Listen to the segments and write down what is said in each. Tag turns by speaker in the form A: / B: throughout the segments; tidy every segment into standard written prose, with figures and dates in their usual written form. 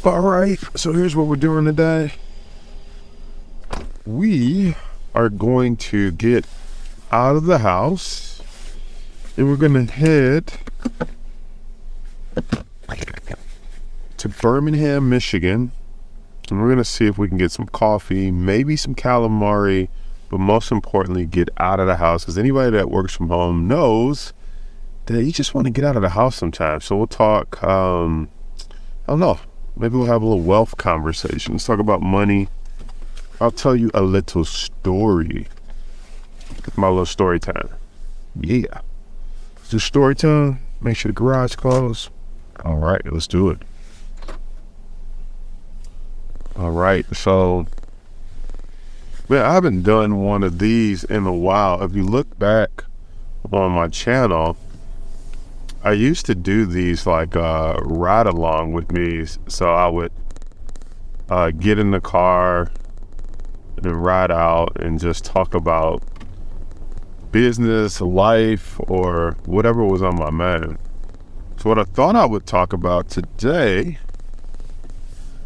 A: All right, so here's what we're doing today. We are going to get out of the house and we're going to head to Birmingham, Michigan. And we're going to see if we can get some coffee, maybe some calamari, but most importantly, get out of the house. Because anybody that works from home knows that you just want to get out of the house sometimes. So we'll talk, I don't know, maybe we'll have a little wealth conversation. Let's talk about money. I'll tell you a little story. My little story time. Yeah. Let's do story time. Make sure the garage closed. All right, let's do it. All right, so, man, I haven't done one of these in a while. If you look back on my channel, I used to do these like ride along with me. So I would get in the car and ride out and just talk about business, life, or whatever was on my mind. So what I thought I would talk about today,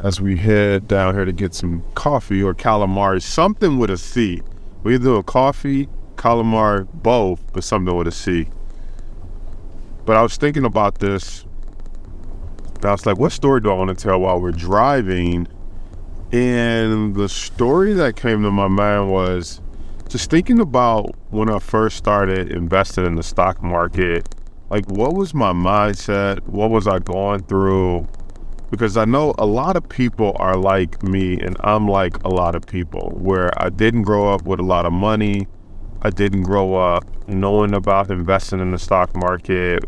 A: as we head down here to get some coffee or calamari, something with a C. We either do a coffee, calamari, both, but something with a C. But I was thinking about this, and I was like, what story do I want to tell while we're driving? And the story that came to my mind was just thinking about when I first started investing in the stock market. Like, what was my mindset? What was I going through? Because I know a lot of people are like me, and I'm like a lot of people, where I didn't grow up with a lot of money. I didn't grow up knowing about investing in the stock market.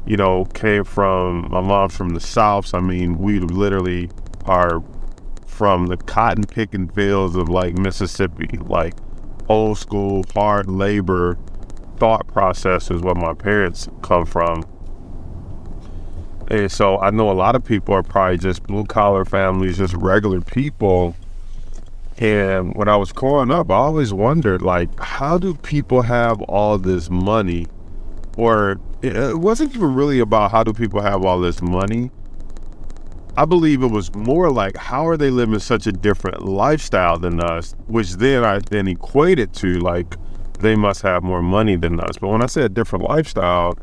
A: You know, came from, my mom's from the South. So, I mean, we literally are from the cotton picking fields of like Mississippi, like old school hard labor thought process is what my parents come from. And so I know a lot of people are probably just blue collar families, just regular people. And when I was growing up, I always wondered, like, how do people have all this money? Or it wasn't even really about how do people have all this money. I believe it was more like, how are they living such a different lifestyle than us? Which then I then equated to, like, they must have more money than us. But when I say a different lifestyle,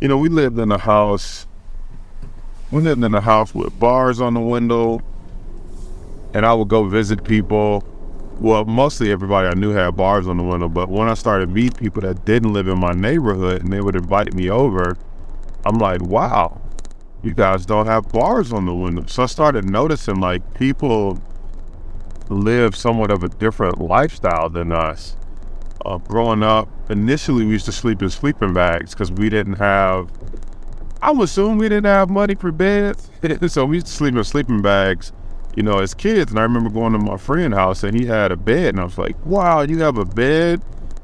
A: you know, we lived in a house with bars on the window, and I would go visit people. Well, mostly everybody I knew had bars on the window, but when I started meeting people that didn't live in my neighborhood and they would invite me over, I'm like, wow, you guys don't have bars on the window. So I started noticing, like, people live somewhat of a different lifestyle than us. Growing up, initially we used to sleep in sleeping bags because we didn't have, I would assume we didn't have money for beds. So we used to sleep in sleeping bags, you know, as kids. And I remember going to my friend's house and he had a bed, and I was like, wow, you have a bed?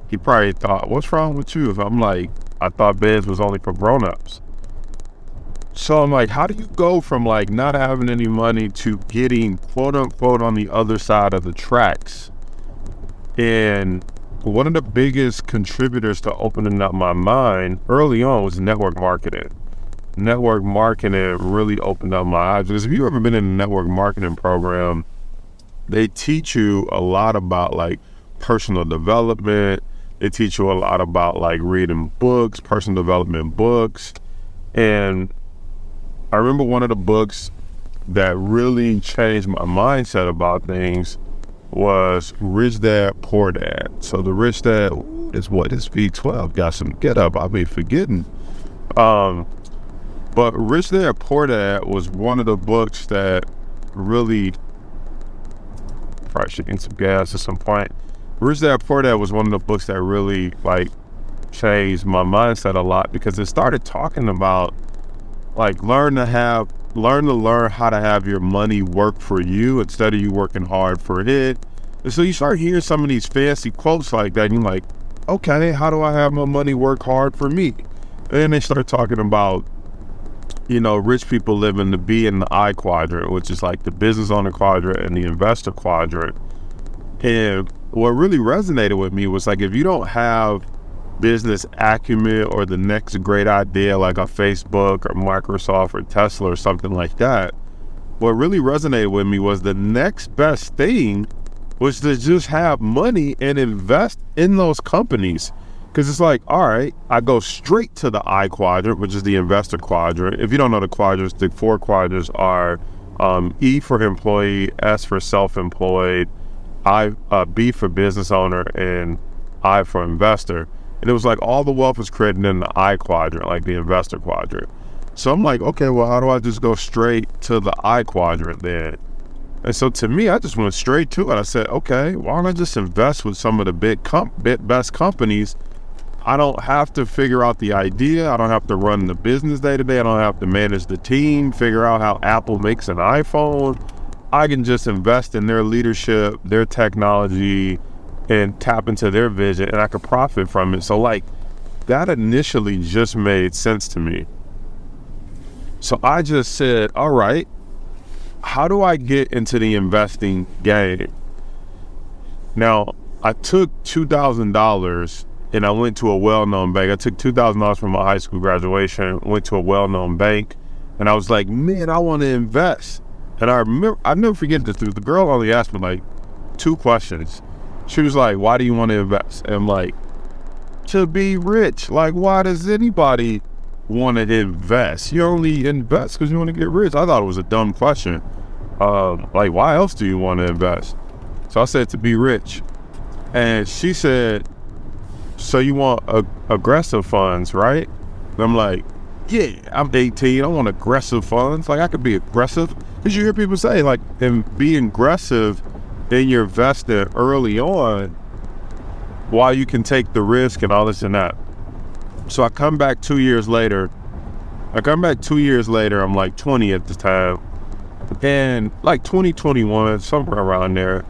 A: He probably thought, what's wrong with you? I'm like, I thought beds was only for grown-ups. So I'm like, how do you go from like not having any money to getting quote unquote on the other side of the tracks? And one of the biggest contributors to opening up my mind early on was network marketing. Network marketing really opened up my eyes, because if you've ever been in a network marketing program, they teach you a lot about like personal development. They teach you a lot about like reading books, personal development books. And I remember one of the books that really changed my mindset about things was Rich Dad, Poor Dad. So the Rich Dad is what? It's V12, got some get up, I'll be forgetting. But Rich Dad, Poor Dad was one of the books that really, probably should get some gas at some point. Rich Dad, Poor Dad was one of the books that really like changed my mindset a lot, because it started talking about like learn to learn how to have your money work for you instead of you working hard for it. And so you start hearing some of these fancy quotes like that, and you're like, okay, how do I have my money work hard for me? And then they start talking about, you know, rich people live in the B and the I quadrant, which is like the business owner quadrant and the investor quadrant. And what really resonated with me was like, if you don't have business acumen or the next great idea like a Facebook or Microsoft or Tesla or something like that, what really resonated with me was the next best thing was to just have money and invest in those companies. Because it's like, all right, I go straight to the I quadrant, which is the investor quadrant. If you don't know the quadrants, the 4 quadrants are E for employee, S for self-employed, B for business owner, and I for investor. And it was like all the wealth was created in the I quadrant, like the investor quadrant. So I'm like, okay, well, how do I just go straight to the I quadrant then? And so to me, I just went straight to it. I said, okay, why don't I just invest with some of the best companies? I don't have to figure out the idea. I don't have to run the business day to day. I don't have to manage the team, figure out how Apple makes an iPhone. I can just invest in their leadership, their technology, and tap into their vision, and I could profit from it. So like that initially just made sense to me. So I just said, all right, how do I get into the investing game? Now, I took $2,000 and I went to a well-known bank. I took $2,000 from my high school graduation, went to a well-known bank, and I was like, man, I want to invest. And I remember, I never forget this, the girl only asked me like 2 questions. She was like, why do you want to invest? And I'm like, to be rich. Like, why does anybody want to invest? You only invest because you want to get rich. I thought it was a dumb question. Like, why else do you want to invest? So I said, to be rich. And she said, so you want aggressive funds, right? And I'm like, yeah, I'm 18. I want aggressive funds. Like, I could be aggressive. Because you hear people say, like, and being aggressive in your investing early on while you can take the risk and all this and that. So I come back 2 years later. I'm like 20 at the time. And like 2021, somewhere around there.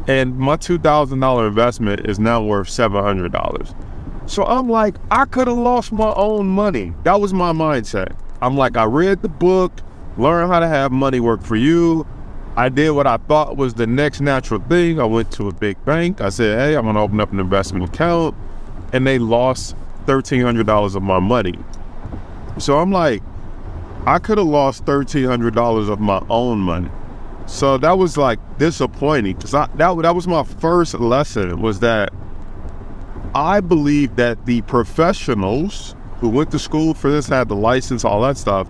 A: And my $2,000 investment is now worth $700. So I'm like, I could have lost my own money. That was my mindset. I'm like, I read the book, learn how to have money work for you. I did what I thought was the next natural thing. I went to a big bank. I said, hey, I'm gonna open up an investment account. And they lost $1,300 of my money. So I'm like, I could have lost $1,300 of my own money. So that was like disappointing, because that was my first lesson, was that I believe that the professionals who went to school for this, had the license, all that stuff,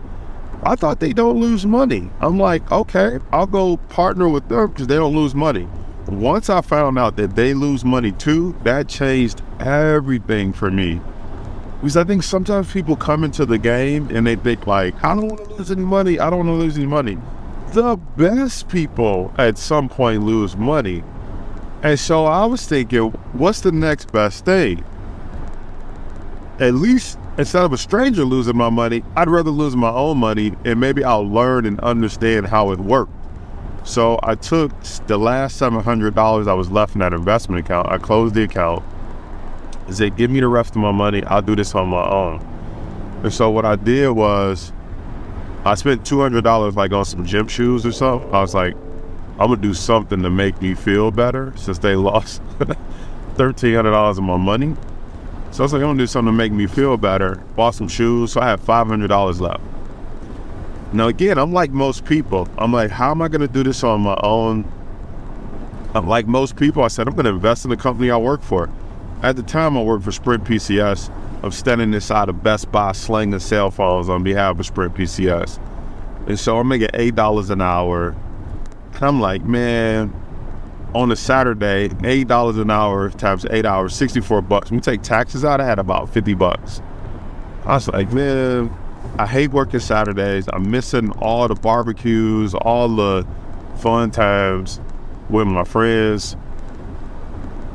A: I thought they don't lose money. I'm like, okay, I'll go partner with them because they don't lose money. Once I found out that they lose money too, that changed everything for me. Because I think sometimes people come into the game and they think like, I don't want to lose any money. I don't want to lose any money. The best people at some point lose money. And so I was thinking, what's the next best thing? At least instead of a stranger losing my money, I'd rather lose my own money, and maybe I'll learn and understand how it worked. So I took the last $700 I was left in that investment account. I closed the account. I said, give me the rest of my money. I'll do this on my own. And so what I did was, I spent $200 like on some gym shoes or something. I was like, I'm gonna do something to make me feel better, since they lost $1,300 of my money. So I was like, I'm gonna do something to make me feel better. Bought some shoes, so I had $500 left. Now again, I'm like most people. I'm like, how am I gonna do this on my own? I'm like most people, I said, I'm gonna invest in the company I work for. At the time, I worked for Sprint PCS. I'm standing inside of Best Buy slinging cell phones on behalf of Sprint PCS. And so I'm making $8 an hour. And I'm like, man, on a Saturday, $8 an hour times 8 hours, $64. When you take taxes out, I had about $50. I was like, man, I hate working Saturdays. I'm missing all the barbecues, all the fun times with my friends.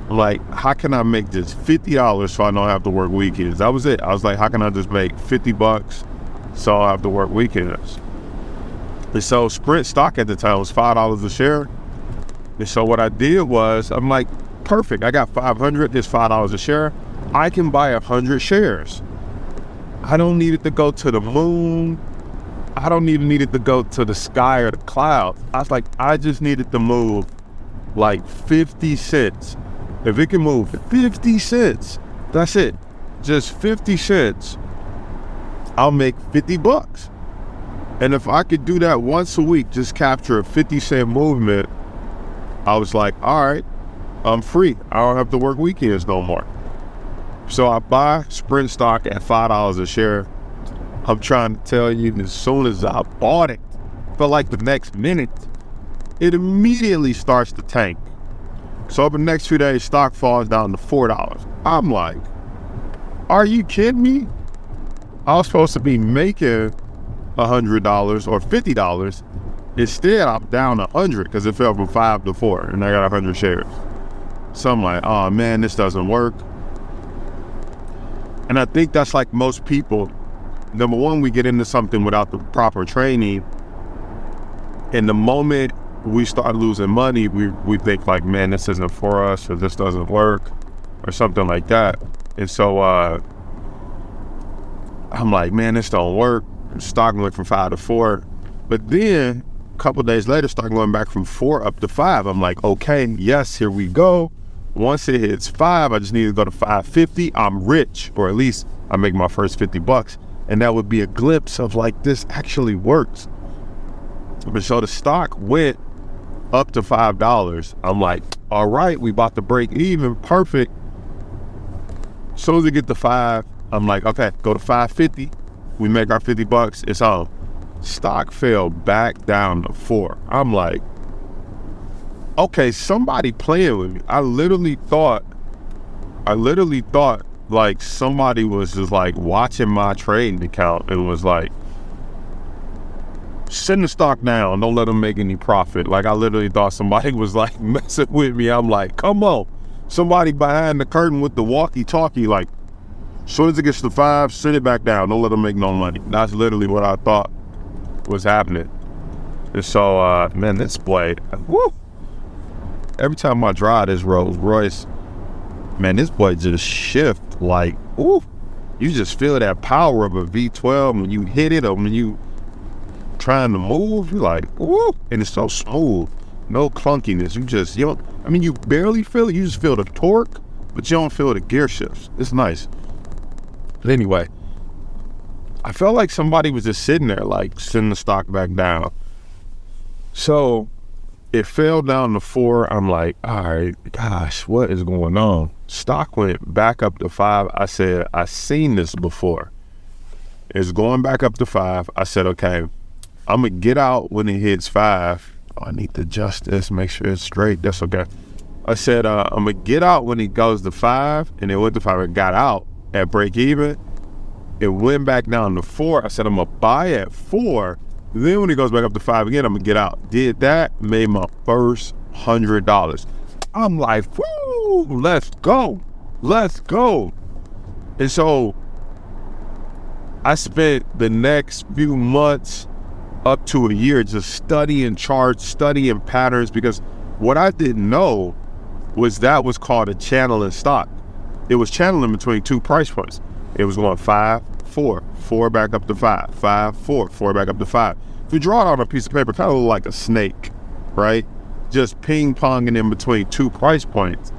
A: Like, how can I make this $50 so I don't have to work weekends? That was it. I was like, how can I just make $50 so I don't have to work weekends? And so Sprint stock at the time was $5 a share. And so what I did was, I'm like, perfect. I got 500, it's $5 a share. I can buy 100 shares. I don't need it to go to the moon. I don't even need it to go to the sky or the clouds. I was like, I just needed to move like 50 cents. If it can move 50 cents, that's it. Just 50 cents, I'll make $50. And if I could do that once a week, just capture a 50-cent movement, I was like, all right, I'm free. I don't have to work weekends no more. So I buy Sprint stock at $5 a share. I'm trying to tell you, as soon as I bought it, for like the next minute, it immediately starts to tank. So over the next few days, stock falls down to $4. I'm like, are you kidding me? I was supposed to be making $100 or $50. Instead, I'm down 100 because it fell from 5 to 4 and I got 100 shares. So I'm like, oh man, this doesn't work. And I think that's like most people. Number one, we get into something without the proper training. And the moment we start losing money, we think like, man, this isn't for us, or this doesn't work, or something like that. And so I'm like, man, this don't work. Stock went from 5 to 4. But then a couple of days later, stock going back from 4 up to 5. I'm like, okay, yes, here we go. Once it hits 5, I just need to go to 550. I'm rich, or at least I make my first $50. And that would be a glimpse of like, this actually works. But so the stock went up to $5. I'm like, all right, we about to break even, perfect. As soon as we get to 5, I'm like, okay, go to 550. We make our $50, it's on. Stock fell back down to 4. I'm like, okay, somebody playing with me. I literally thought like somebody was just like watching my trading account and was like, send the stock down, don't let them make any profit. Like I literally thought somebody was like messing with me. I'm like, come on. Somebody behind the curtain with the walkie-talkie, like, as soon as it gets to 5, send it back down. Don't let them make no money. That's literally what I thought was happening. And so, man, this blade, woo. Every time I drive this Rolls Royce, man, this blade just shift like, ooh. You just feel that power of a V12 when you hit it, or when you trying to move, you're like, ooh. And it's so smooth, no clunkiness. You barely feel it. You just feel the torque, but you don't feel the gear shifts. It's nice. But anyway, I felt like somebody was just sitting there, like, sending the stock back down. So it fell down to 4. I'm like, all right, gosh, what is going on? Stock went back up to 5. I said, I seen this before. It's going back up to 5. I said, okay, I'm gonna get out when it hits 5. Oh, I need to adjust this, make sure it's straight. That's okay. I said, I'm gonna get out when it goes to 5, and it went to 5. It got out at break even. It went back down to 4. I said, I'm gonna buy at 4. Then when it goes back up to 5 again, I'm gonna get out. Did that, made my first $100. I'm like, woo, let's go. And so I spent the next few months up to a year just studying charts, studying patterns, because what I didn't know was that was called a channel in stock. It was channeling between 2 price points. It was going 5, 4, 4 back up to 5, 5, 4, 4 back up to 5. If you draw it on a piece of paper, kind of look like a snake, right? Just ping-ponging in between 2 price points.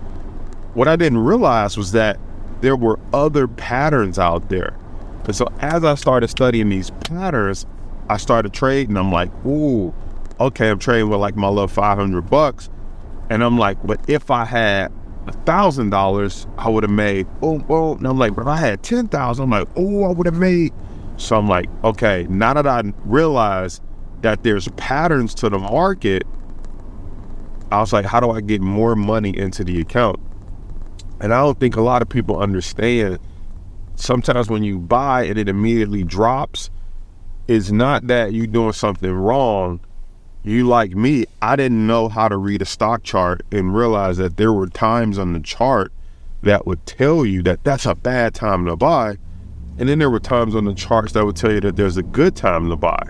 A: What I didn't realize was that there were other patterns out there. And so as I started studying these patterns, I started trading. I'm like, ooh, okay, I'm trading with like my little $500. And I'm like, but if I had $1,000, I would have made boom, boom. And I'm like, but if I had 10,000, I'm like, oh, I would have made. So I'm like, okay, now that I realize that there's patterns to the market, I was like, how do I get more money into the account? And I don't think a lot of people understand. Sometimes when you buy and it immediately drops, it's not that you're doing something wrong. You, like me, I didn't know how to read a stock chart and realize that there were times on the chart that would tell you that that's a bad time to buy. And then there were times on the charts that would tell you that there's a good time to buy.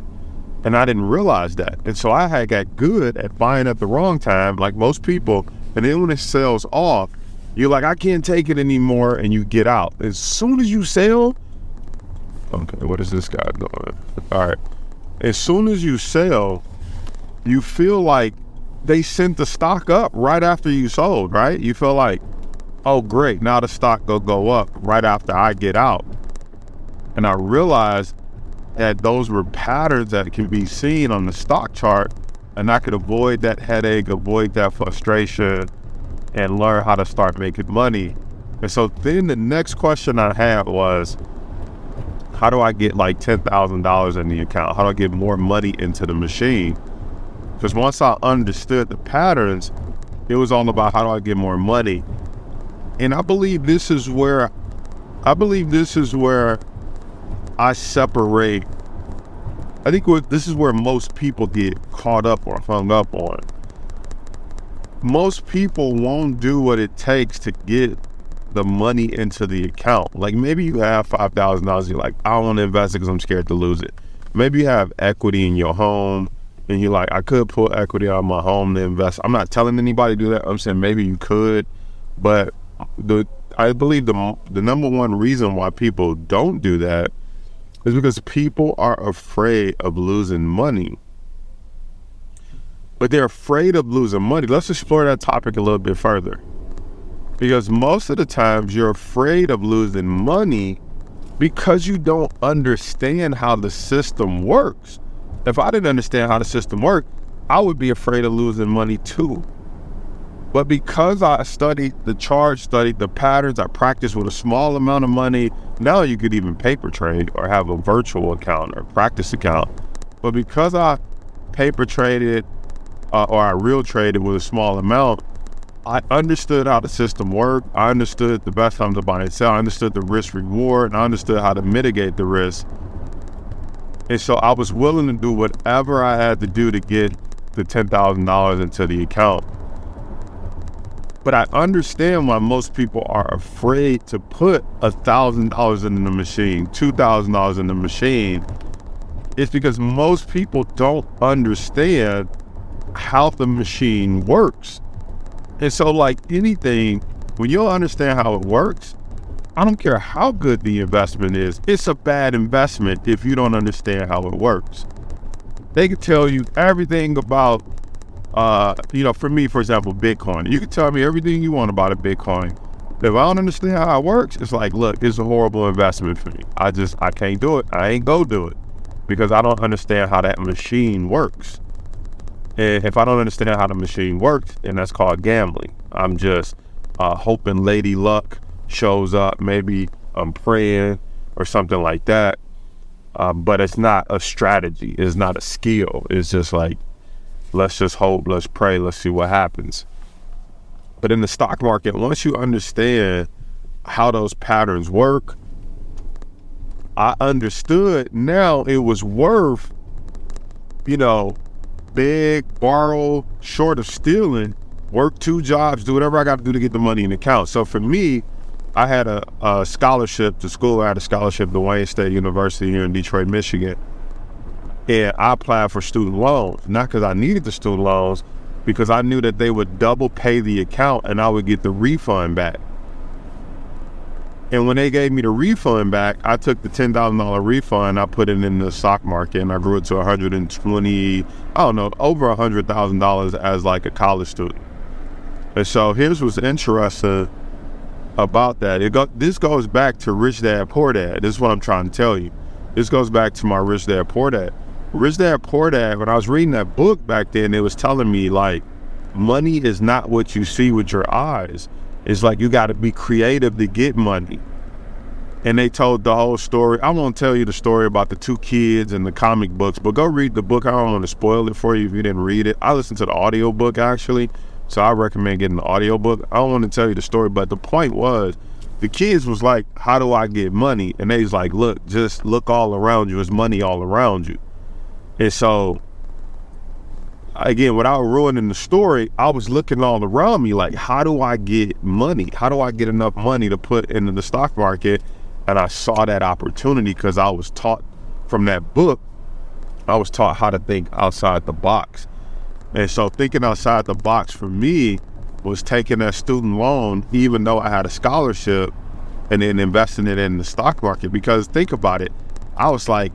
A: And I didn't realize that. And so I had got good at buying at the wrong time, like most people. And then when it sells off, you're like, I can't take it anymore, and you get out. As soon as you sell, okay, what is this guy doing? All right. As soon as you sell, you feel like they sent the stock up right after you sold, right? You feel like, oh, great, now the stock will go up right after I get out. And I realized And those were patterns that can be seen on the stock chart, and I could avoid that headache, avoid that frustration, and learn how to start making money. And so then the next question I had was, how do I get like $10,000 in the account? How do I get more money into the machine? Because once I understood the patterns, it was all about how do I get more money. And I believe this is where I separate. I think this is where most people get caught up or hung up on. Most people won't do what it takes to get the money into the account. Like maybe you have $5,000, you're like, I don't want to invest it because I'm scared to lose it. Maybe you have equity in your home and you're like, I could pull equity out of my home to invest. I'm not telling anybody to do that. I'm saying maybe you could, but I believe the number one reason why people don't do that is because people are afraid of losing money. But they're afraid of losing money. Let's explore that topic a little bit further. Because most of the times you're afraid of losing money because you don't understand how the system works. If I didn't understand how the system worked, I would be afraid of losing money too. But because I studied the charts, studied the patterns, I practiced with a small amount of money. Now you could even paper trade or have a virtual account or practice account. But because I paper traded or I real traded with a small amount, I understood how the system worked. I understood the best time to buy and sell. I understood the risk reward, and I understood how to mitigate the risk. And so I was willing to do whatever I had to do to get the $10,000 into the account. But I understand why most people are afraid to put $1,000 in the machine, $2,000 in the machine. It's because most people don't understand how the machine works. And so like anything, when you don't understand how it works, I don't care how good the investment is, it's a bad investment if you don't understand how it works. They can tell you everything about, for me, for example, Bitcoin. You can tell me everything you want about a Bitcoin. If I don't understand how it works, it's like, look, it's a horrible investment for me. I can't do it. I ain't go do it because I don't understand how that machine works. And if I don't understand how the machine works, then that's called gambling. I'm just hoping Lady Luck shows up. Maybe I'm praying or something like that. But it's not a strategy. It's not a skill. It's just like, let's just hope, let's pray, let's see what happens. But in the stock market, once you understand how those patterns work, I understood now it was worth, beg, borrow, short of stealing, work 2 jobs, do whatever I got to do to get the money in the account. So for me, I had a scholarship to school. I had a scholarship to Wayne State University here in Detroit, Michigan. And I applied for student loans, not because I needed the student loans, because I knew that they would double pay the account and I would get the refund back. And when they gave me the refund back, I took the $10,000 refund, I put it in the stock market, and I grew it to over $100,000 as like a college student. And so here's what's interesting about that. This goes back to Rich Dad, Poor Dad. This is what I'm trying to tell you. This goes back to my Rich Dad, Poor Dad. Rich Dad, Poor Dad, when I was reading that book back then, it was telling me like, money is not what you see with your eyes. It's like you got to be creative to get money. And they told the whole story. I won't tell you the story about the 2 kids and the comic books, but go read the book. I don't want to spoil it for you if you didn't read it. I listened to the audio book actually, so I recommend getting the audio book. I don't want to tell you the story, but the point was, the kids was like, how do I get money? And they was like, look, just look all around you. There's money all around you. And so, again, without ruining the story, I was looking all around me like, how do I get money? How do I get enough money to put into the stock market? And I saw that opportunity because I was taught from that book, I was taught how to think outside the box. And so thinking outside the box for me was taking that student loan, even though I had a scholarship, and then investing it in the stock market. Because think about it, I was like,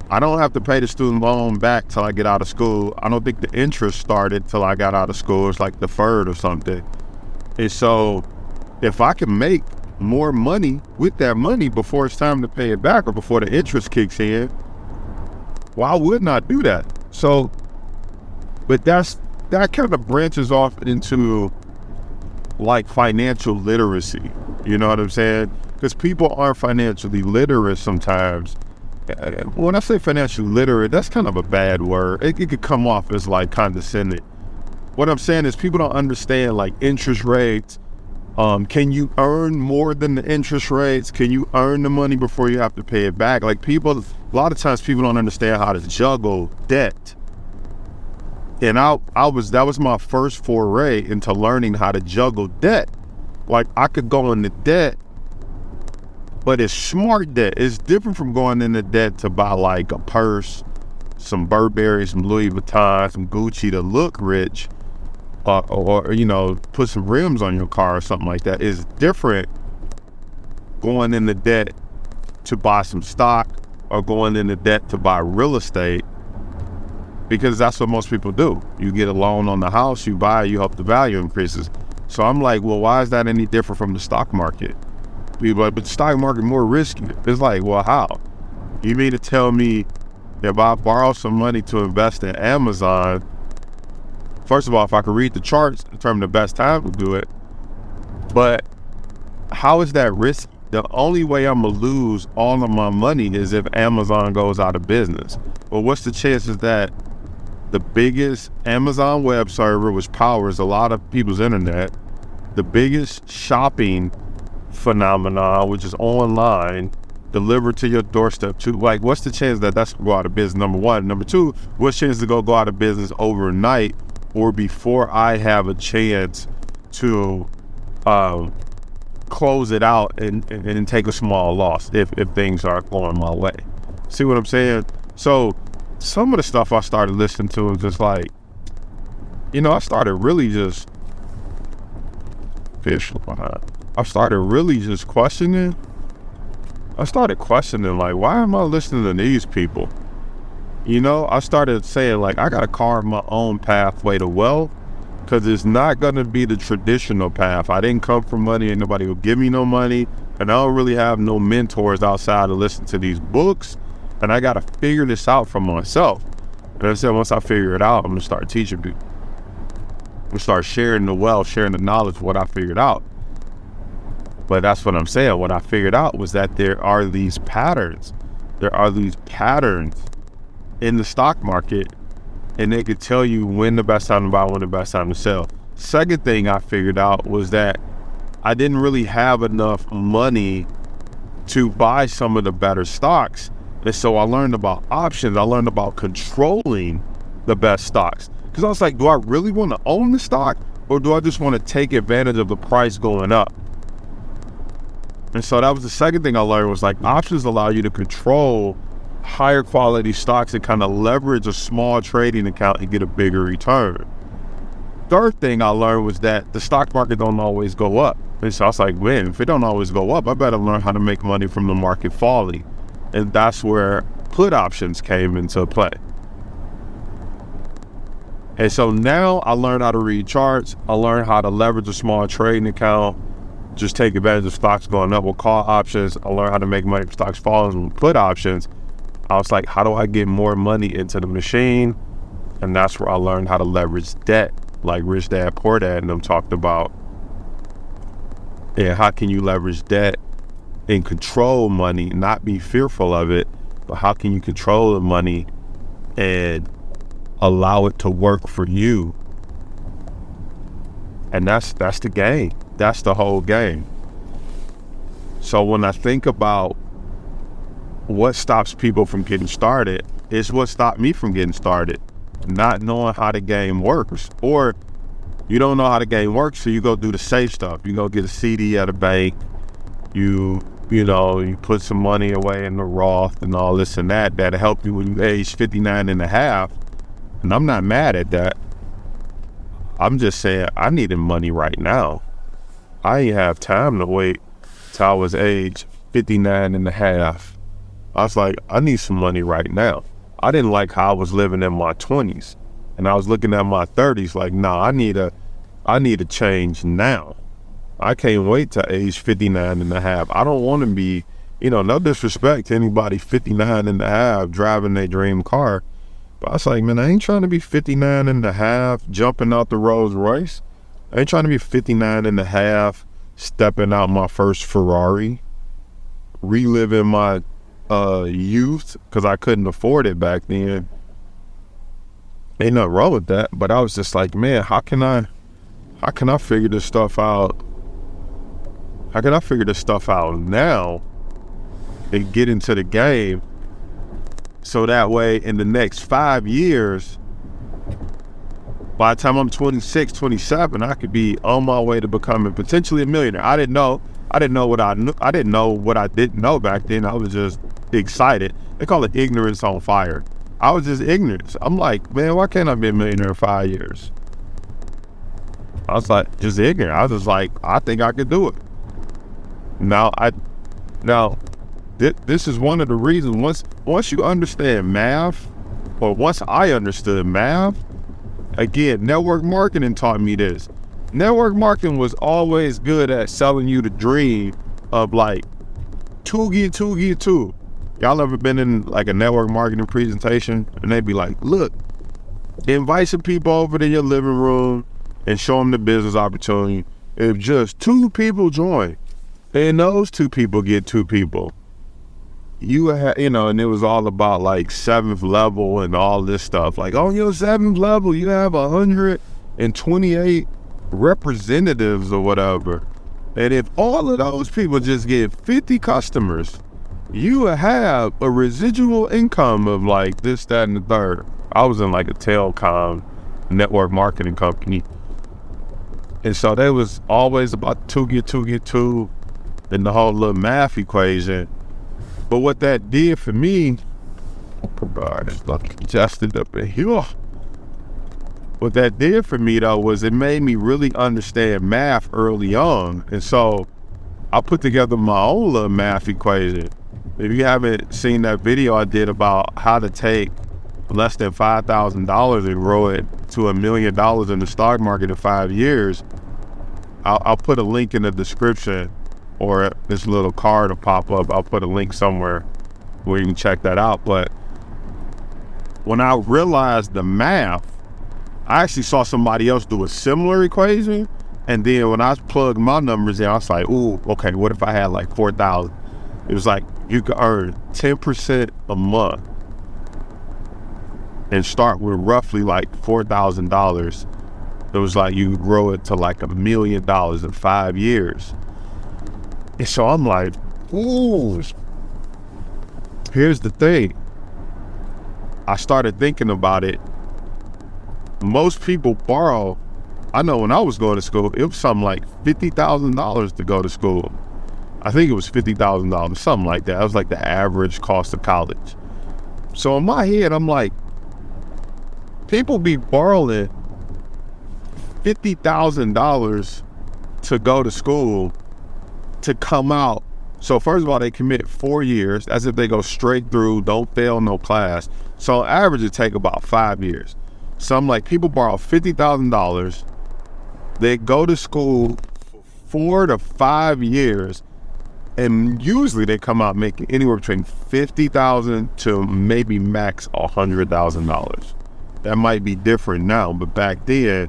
A: I don't have to pay the student loan back till I get out of school. I don't think the interest started till I got out of school. It's like deferred or something. And so if I can make more money with that money before it's time to pay it back or before the interest kicks in, Why wouldn't I do that? So, but that kind of branches off into like financial literacy. You know what I'm saying? Because people aren't financially literate sometimes. When I say financially literate, that's kind of a bad word. It could come off as like condescending. What I'm saying is people don't understand like interest rates. Can you earn more than the interest rates? Can you earn the money before you have to pay it back? Like people, a lot of times people don't understand how to juggle debt. And that was my first foray into learning how to juggle debt. Like I could go into debt, but it's smart debt. It's different from going into debt to buy like a purse, some Burberry, some Louis Vuitton, some Gucci to look rich, or you know, put some rims on your car or something like that. It's different going into debt to buy some stock or going into debt to buy real estate, because that's what most people do. You get a loan on the house, you buy, you hope the value increases. So I'm like, well, why is that any different from the stock market? People are like, but the stock market more risky. It's like, well, how? You mean to tell me that if I borrow some money to invest in Amazon, first of all, if I could read the charts, determine the best time to do it, but how is that risky? The only way I'm gonna lose all of my money is if Amazon goes out of business. Well, what's the chances that the biggest Amazon web server, which powers a lot of people's internet, the biggest shopping phenomenon, which is online, delivered to your doorstep too, like what's the chance that that's gonna go out of business, number one? Number two, what's the chance to go out of business overnight or before I have a chance to close it out and take a small loss if things aren't going my way? See what I'm saying? So some of the stuff I started listening to was just like, you know, I started really just questioning. I started questioning, like, why am I listening to these people? You know, I started saying, like, I gotta carve my own pathway to wealth, because it's not gonna be the traditional path. I didn't come from money, and nobody will give me no money, and I don't really have no mentors outside to listen to these books, and I gotta figure this out for myself. And I said, once I figure it out, I'm gonna start teaching people. I'm gonna start sharing the wealth, sharing the knowledge of what I figured out. But that's what I'm saying. What I figured out was that there are these patterns. There are these patterns in the stock market, and they could tell you when the best time to buy, when the best time to sell. Second thing I figured out was that I didn't really have enough money to buy some of the better stocks. And so I learned about options. I learned about controlling the best stocks. Because I was like, do I really want to own the stock, or do I just want to take advantage of the price going up? And so that was the second thing I learned, was like options allow you to control higher quality stocks and kind of leverage a small trading account and get a bigger return. Third thing I learned was that the stock market don't always go up. And so I was like, man, if it don't always go up, I better learn how to make money from the market falling. And that's where put options came into play. And so now I learned how to read charts. I learned how to leverage a small trading account, just take advantage of stocks going up with call options. I learned how to make money from stocks falling with put options. I was like, how do I get more money into the machine? And that's where I learned how to leverage debt, like Rich Dad, Poor Dad and them talked about. And how can you leverage debt and control money, not be fearful of it, but how can you control the money and allow it to work for you? And that's the game. That's the whole game. So when I think about what stops people from getting started, it's what stopped me from getting started. Not knowing how the game works. Or you don't know how the game works, so you go do the safe stuff. You go get a CD at a bank. You put some money away in the Roth and all this and that. That'll help you when you age 59 and a half. And I'm not mad at that. I'm just saying I needed money right now. I ain't have time to wait till I was age 59 and a half. I was like, I need some money right now. I didn't like how I was living in my 20s. And I was looking at my 30s like, nah, I need a change now. I can't wait till age 59 and a half. I don't want to be no disrespect to anybody 59 and a half driving their dream car. But I was like, man, I ain't trying to be 59 and a half jumping out the Rolls Royce. I ain't trying to be 59 and a half stepping out my first Ferrari, reliving my youth because I couldn't afford it back then. Ain't nothing wrong with that, but I was just like, man, how can I figure this stuff out? How can I figure this stuff out now and get into the game so that way in the next 5 years, by the time I'm 26, 27, I could be on my way to becoming potentially a millionaire. I didn't know what I knew. I didn't know what I didn't know back then. I was just excited. They call it ignorance on fire. I was just ignorant. I'm like, man, why can't I be a millionaire in 5 years? I was like, just ignorant. I was just like, I think I could do it. This is one of the reasons, once you understand math, or once I understood math, again, network marketing taught me this. Network marketing was always good at selling you the dream of like 2 get 2 get 2. Y'all ever been in like a network marketing presentation and they be like, look, invite some people over to your living room and show them the business opportunity. If just 2 people join and those 2 people get 2 people, you have, and it was all about like 7th level and all this stuff. Like on your 7th level, you have 128 representatives or whatever. And if all of those people just get 50 customers, you have a residual income of like this, that, and the third. I was in like a telecom network marketing company. And so there was always about 2 get 2 get 2 and the whole little math equation. But what that did for me, adjusted up in here. What that did for me though was it made me really understand math early on. And so I put together my own little math equation. If you haven't seen that video I did about how to take less than $5,000 and grow it to $1 million in the stock market in 5 years, I'll put a link in the description, or this little card will pop up. I'll put a link somewhere where you can check that out. But when I realized the math, I actually saw somebody else do a similar equation. And then when I plugged my numbers in, I was like, ooh, okay, what if I had like 4,000? It was like you could earn 10% a month and start with roughly like $4,000. It was like you could grow it to like $1 million in 5 years. And so I'm like, ooh, here's the thing. I started thinking about it. Most people borrow. I know when I was going to school, it was something like $50,000 to go to school. I think it was $50,000, something like that. That was like the average cost of college. So in my head, I'm like, people be borrowing $50,000 to go to school to come out. So first of all, they commit 4 years as if they go straight through, don't fail no class. So on average, it take about 5 years. So I'm like, people borrow $50,000. They go to school for 4 to 5 years. And usually they come out making anywhere between $50,000 to maybe max $100,000. That might be different now, but back then,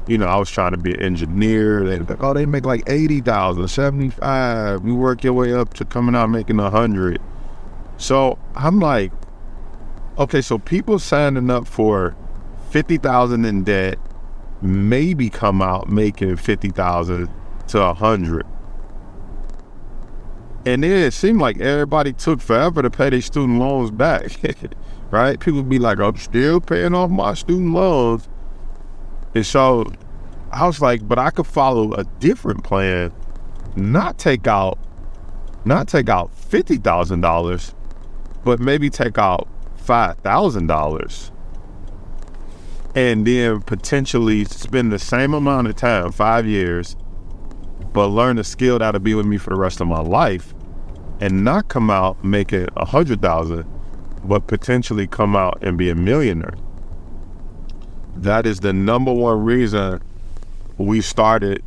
A: I was trying to be an engineer. They'd be like, oh, they make like 80,000, 75. You work your way up to coming out making 100. So I'm like, okay, so people signing up for 50,000 in debt, maybe come out making 50,000 to 100. And then it seemed like everybody took forever to pay their student loans back, right? People be like, I'm still paying off my student loans. And so I was like, but I could follow a different plan, not take out $50,000, but maybe take out $5,000 and then potentially spend the same amount of time, 5 years, but learn a skill that'll be with me for the rest of my life and not come out making 100,000, but potentially come out and be a millionaire. That is the number one reason we started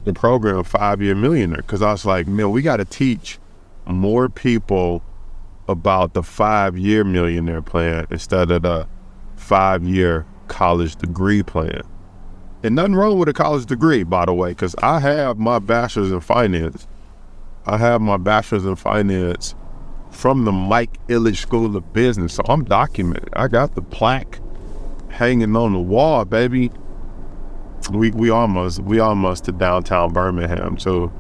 A: the program 5 Year Millionaire, because I was like, man, we got to teach more people about the 5-year millionaire plan instead of the 5-year college degree plan. And nothing wrong with a college degree, by the way, because I have my bachelor's in finance. I have my bachelor's in finance from the Mike Ilitch School of Business, so I'm documented. I got the plaque hanging on the wall, baby. We almost to downtown Birmingham too.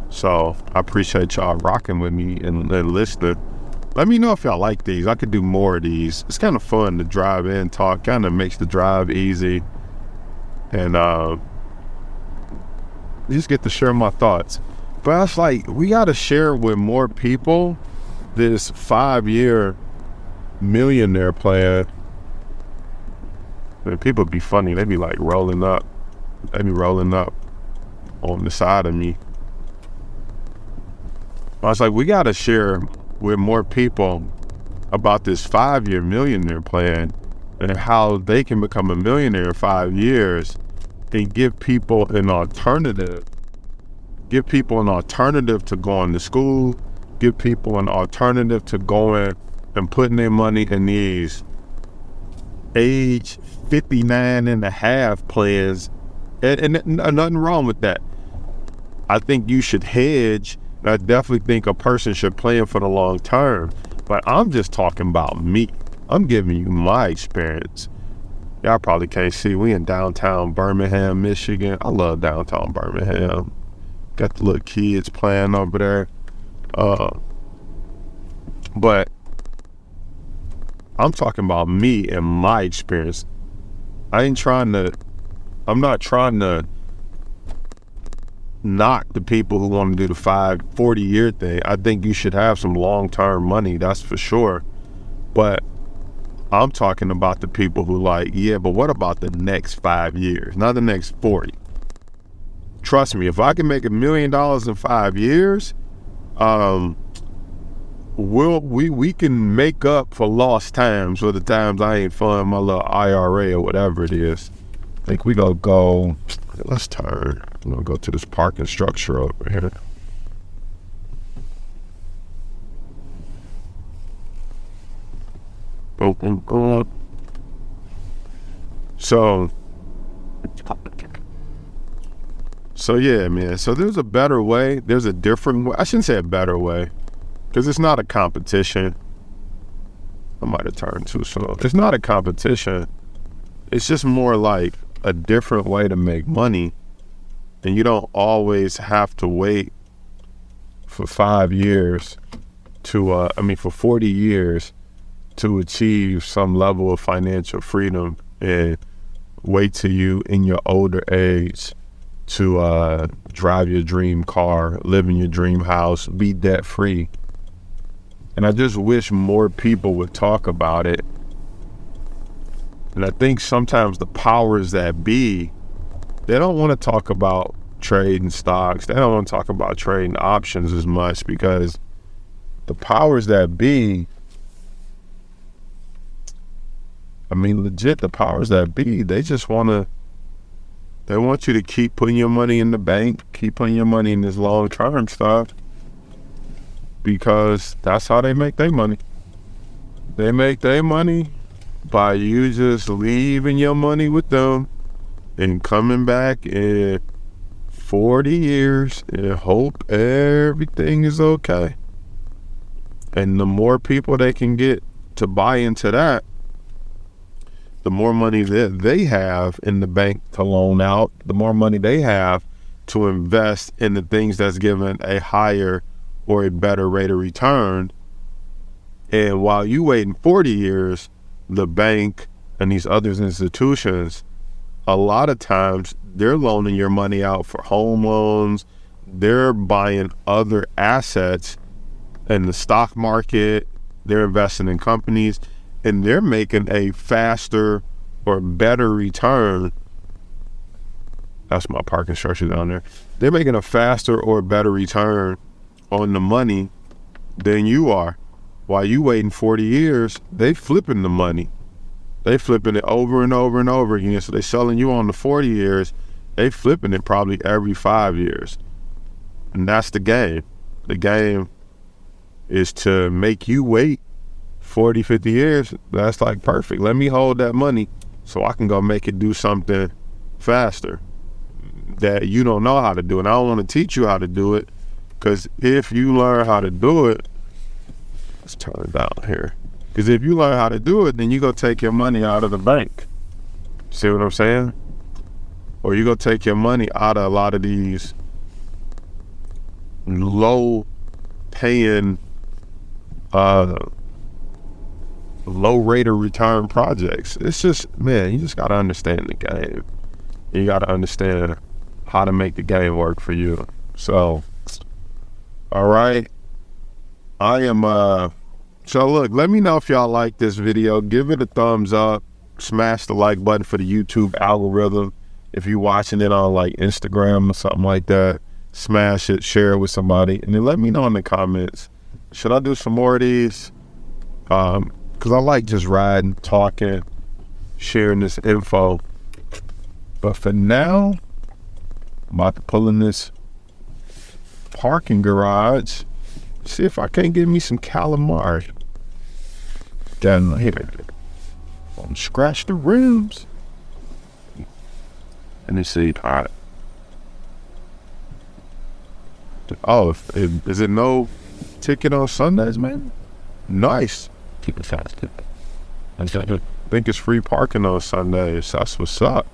A: So I appreciate y'all rocking with me and listening. Let me know if y'all like these. I could do more of these. It's kind of fun to drive in, talk, kind of makes the drive easy. And just get to share my thoughts. But it's like, we got to share with more people this 5-year millionaire plan. And people be funny. They be like rolling up. They be rolling up on the side of me. I was like, we got to share with more people about this 5-year millionaire plan and how they can become a millionaire in 5 years, and give people an alternative. Give people an alternative to going to school. Give people an alternative to going and putting their money in these age 59 and a half plans. And nothing wrong with that. I think you should hedge. I definitely think a person should plan for the long term. But I'm just talking about me. I'm giving you my experience. Y'all probably can't see. We in downtown Birmingham, Michigan. I love downtown Birmingham. Got the little kids playing over there. But I'm talking about me and my experience. I'm not trying to knock the people who want to do the 40-year thing. I think you should have some long-term money, that's for sure. But I'm talking about the people who like, yeah, but what about the next 5 years, not the next 40? Trust me, if I can make $1 million in 5 years, we can make up for lost times, for the times I ain't funding my little IRA or whatever it is. I think we gonna go, let's turn. I'm gonna go to this parking structure over here. So yeah, man. So there's a better way. There's a different way. I shouldn't say a better way, because it's not a competition. I might have turned too slow. It's not a competition. It's just more like a different way to make money. And you don't always have to wait for 5 years to, for 40 years to achieve some level of financial freedom, and wait till you in your older age to drive your dream car, live in your dream house, be debt free. And I just wish more people would talk about it. And I think sometimes the powers that be, they don't want to talk about trading stocks. They don't want to talk about trading options as much, because the powers that be, legit, the powers that be, they want you to keep putting your money in the bank, keep putting your money in this long-term stuff, because that's how they make their money. They make their money by you just leaving your money with them and coming back in 40 years and hope everything is okay. And the more people they can get to buy into that, the more money that they have in the bank to loan out, the more money they have to invest in the things that's given a higher or a better rate of return. And while you waiting 40 years, the bank and these other institutions, a lot of times they're loaning your money out for home loans. They're buying other assets in the stock market. They're investing in companies, and they're making a faster or better return. That's my parking structure down there. They're making a faster or better return on the money than you are. While you waiting 40 years, they flipping the money. They flipping it over and over and over again. So they selling you on the 40 years. They flipping it probably every 5 years. And that's the game. The game is to make you wait 40, 50 years. That's like perfect. Let me hold that money so I can go make it do something faster that you don't know how to do. And I don't want to teach you how to do it, because if you learn how to do it, let's turn it down here. Because if you learn how to do it, then you go take your money out of the bank. See what I'm saying? Or you go take your money out of a lot of these low paying, low rate of return projects. It's just, man, you just got to understand the game. You got to understand how to make the game work for you. So, all right. I am, so look, let me know if y'all like this video. Give it a thumbs up. Smash the like button for the YouTube algorithm. If you're watching it on like Instagram or something like that, smash it, share it with somebody, and then let me know in the comments, should I do some more of these? Because I like just riding, talking, sharing this info. But for now, I'm about to pull in this parking garage, see if I can't get me some calamari down here. Scratch the rims. Let me see. All right. Oh, is it no ticket on Sundays, man? Nice.
B: Keep it fast.
A: I think it's free parking on Sundays. That's what's up.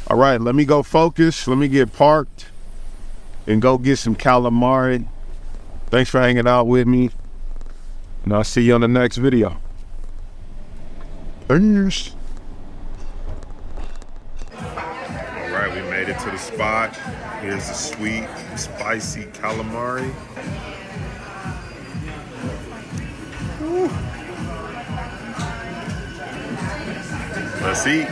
A: All right, let me go focus. Let me get parked and go get some calamari. Thanks for hanging out with me, and I'll see you on the next video. Peace. All right, we made it to the spot. Here's the sweet, spicy calamari. Woo. Let's eat.